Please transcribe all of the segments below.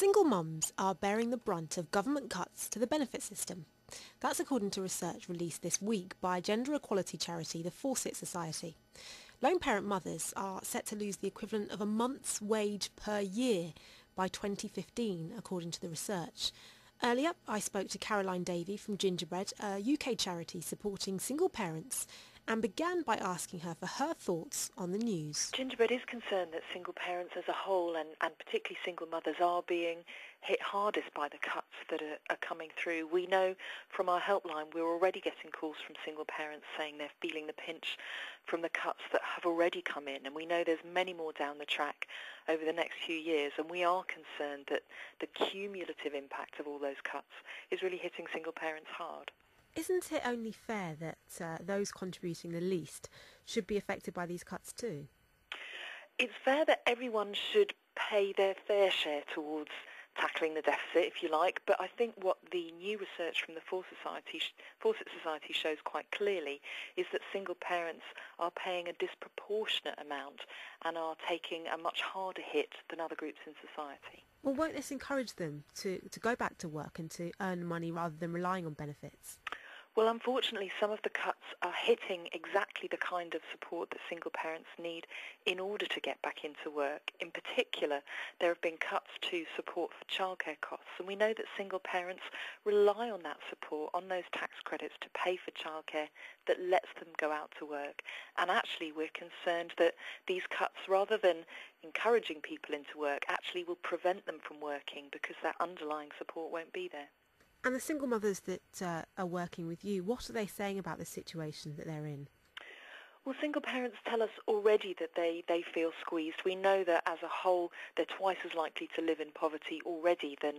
Single mums are bearing the brunt of government cuts to the benefit system. That's according to research released this week by gender equality charity the Fawcett Society. Lone parent mothers are set to lose the equivalent of a month's wage per year by 2015, according to the research. Earlier, I spoke to Caroline Davey from Gingerbread, a UK charity supporting single parents, and began by asking her for her thoughts on the news. Gingerbread is concerned that single parents as a whole, and particularly single mothers, are being hit hardest by the cuts that are coming through. We know from our helpline we're already getting calls from single parents saying they're feeling the pinch from the cuts that have already come in, and we know there's many more down the track over the next few years, and we are concerned that the cumulative impact of all those cuts is really hitting single parents hard. Isn't it only fair that those contributing the least should be affected by these cuts too? It's fair that everyone should pay their fair share towards tackling the deficit, if you like, but I think what the new research from the Fawcett Society shows quite clearly is that single parents are paying a disproportionate amount and are taking a much harder hit than other groups in society. Well, won't this encourage them to go back to work and to earn money rather than relying on benefits? Well, unfortunately, some of the cuts are hitting exactly the kind of support that single parents need in order to get back into work. In particular, there have been cuts to support for childcare costs, and we know that single parents rely on that support, on those tax credits to pay for childcare that lets them go out to work. And actually, we're concerned that these cuts, rather than encouraging people into work, actually will prevent them from working because that underlying support won't be there. And the single mothers that are working with you, what are they saying about the situation that they're in? Well, single parents tell us already that they feel squeezed. We know that as a whole they're twice as likely to live in poverty already than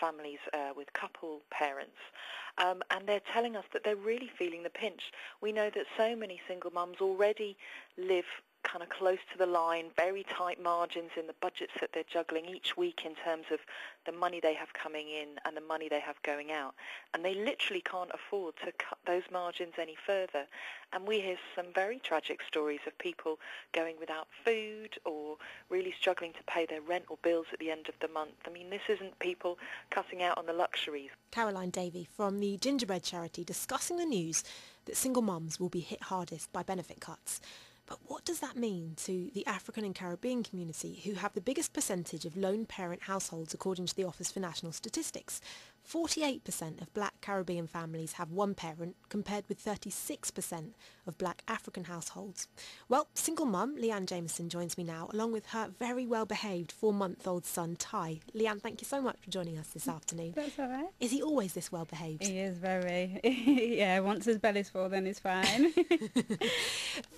families with couple parents. And they're telling us that they're really feeling the pinch. We know that so many single mums already live kind of close to the line, very tight margins in the budgets that they're juggling each week in terms of the money they have coming in and the money they have going out. And they literally can't afford to cut those margins any further. And we hear some very tragic stories of people going without food or really struggling to pay their rent or bills at the end of the month. I mean, this isn't people cutting out on the luxuries. Caroline Davey from the Gingerbread charity discussing the news that single mums will be hit hardest by benefit cuts. But what does that mean to the African and Caribbean community, who have the biggest percentage of lone parent households according to the Office for National Statistics? 48% of black Caribbean families have one parent, compared with 36% of black African households. Well, single mum Leanne Jameson joins me now, along with her very well-behaved 4-month-old son, Ty. Leanne, thank you so much for joining us this afternoon. That's all right. Is he always this well-behaved? He is very. Yeah, once his belly's full, then he's fine.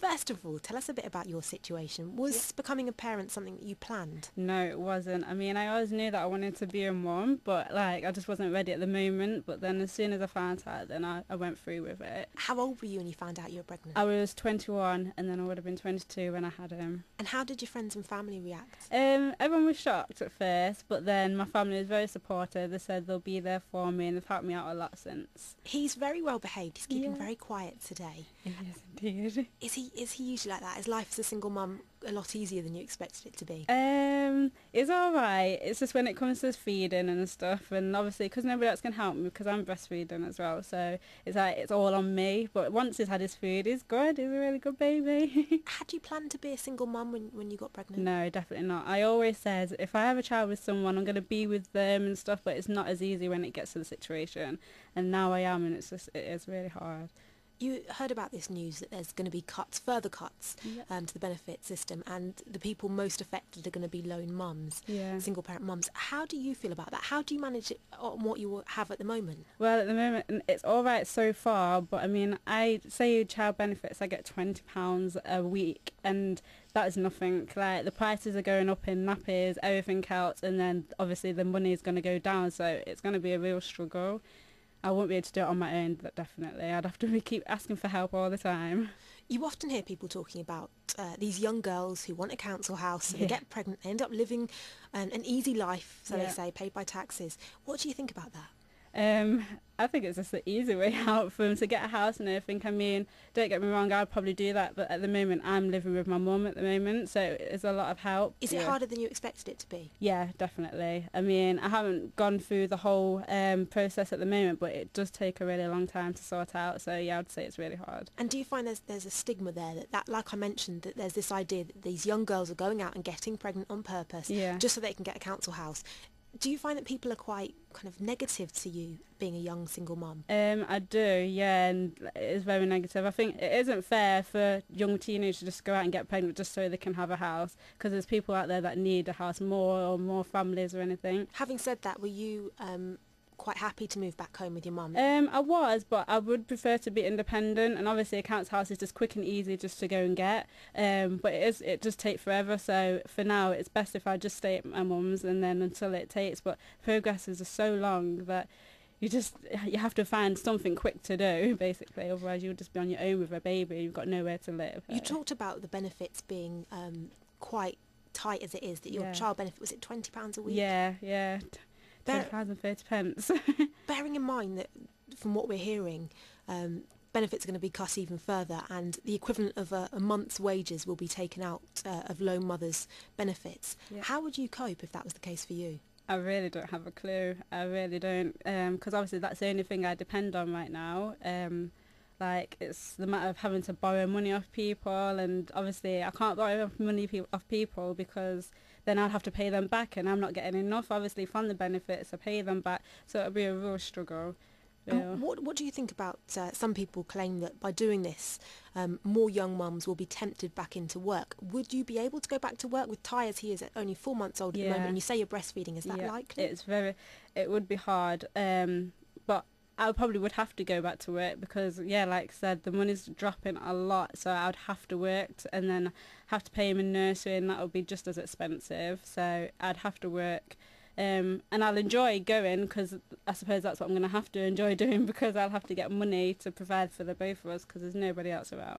First of all, tell us a bit about your situation. Was becoming a parent something that you planned? No, it wasn't. I mean, I always knew that I wanted to be a mum, but I just wasn't ready at the moment. But then as soon as I found out, then I went through with it. How old were you when you found out you were pregnant? I was 21, and then I would have been 22 when I had him. And how did your friends and family react? Everyone was shocked at first, but then my family was very supportive. They said they'll be there for me, and they've helped me out a lot since. He's very well behaved. He's keeping very quiet today. Yes, indeed. Is he usually like that? Is life as a single mum a lot easier than you expected it to be? It's alright. It's just when it comes to feeding and stuff, and obviously because nobody else can help me because I'm breastfeeding as well, so it's like it's all on me. But once he's had his food, he's good. He's a really good baby. Had you planned to be a single mum when you got pregnant? No, definitely not. I always said if I have a child with someone, I'm going to be with them and stuff, but it's not as easy when it gets to the situation, and now I am, and it is really hard. You heard about this news that there's going to be further cuts to the benefit system, and the people most affected are going to be lone mums, single parent mums. How do you feel about that? How do you manage it on what you have at the moment? Well, at the moment it's all right so far, but I mean, I say child benefits, I get £20 a week, and that is nothing. Like, the prices are going up in nappies, everything else, and then obviously the money is going to go down, so it's going to be a real struggle. I won't be able to do it on my own, definitely. I'd have to keep asking for help all the time. You often hear people talking about these young girls who want a council house, and they get pregnant, they end up living an easy life, so they say, paid by taxes. What do you think about that? I think it's just the easy way out for them to get a house and everything. I mean, don't get me wrong, I'd probably do that, but at the moment I'm living with my mum at the moment, so it's a lot of help. Is it harder than you expected it to be? Yeah, definitely. I mean, I haven't gone through the whole process at the moment, but it does take a really long time to sort out, so yeah, I'd say it's really hard. And do you find there's a stigma there that, like I mentioned, that there's this idea that these young girls are going out and getting pregnant on purpose just so they can get a council house? Do you find that people are quite kind of negative to you being a young single mum? I do, yeah, and it is very negative. I think it isn't fair for young teenagers to just go out and get pregnant just so they can have a house, because there's people out there that need a house more families or anything. Having said that, were you quite happy to move back home with your mum? I was, but I would prefer to be independent, and obviously a council house is just quick and easy just to go and get, but it does take forever, so for now it's best if I just stay at my mum's and then until it takes, but progresses are so long that you have to find something quick to do, basically, otherwise you'll just be on your own with a baby, you've got nowhere to live. You talked about the benefits being quite tight as it is, that your child benefit, was it £20 a week? Yeah. £10.30. Bearing in mind that from what we're hearing, benefits are going to be cut even further, and the equivalent of a month's wages will be taken out of lone mothers' benefits. Yeah. How would you cope if that was the case for you? I really don't have a clue. I really don't, because obviously that's the only thing I depend on right now. Like, it's the matter of having to borrow money off people, and obviously I can't borrow money off people because then I'll have to pay them back, and I'm not getting enough, obviously, from the benefits to pay them back, so it'll be a real struggle. What do you think about some people claim that by doing this, more young mums will be tempted back into work? Would you be able to go back to work with Ty, as he is only 4 months old at the moment, and you say you're breastfeeding, is that likely? It would be hard, but I probably would have to go back to work because, yeah, like I said, the money's dropping a lot, so I would have to work and then have to pay him in nursery, and that would be just as expensive, so I'd have to work. And I'll enjoy going because I suppose that's what I'm going to have to enjoy doing, because I'll have to get money to provide for the both of us because there's nobody else around.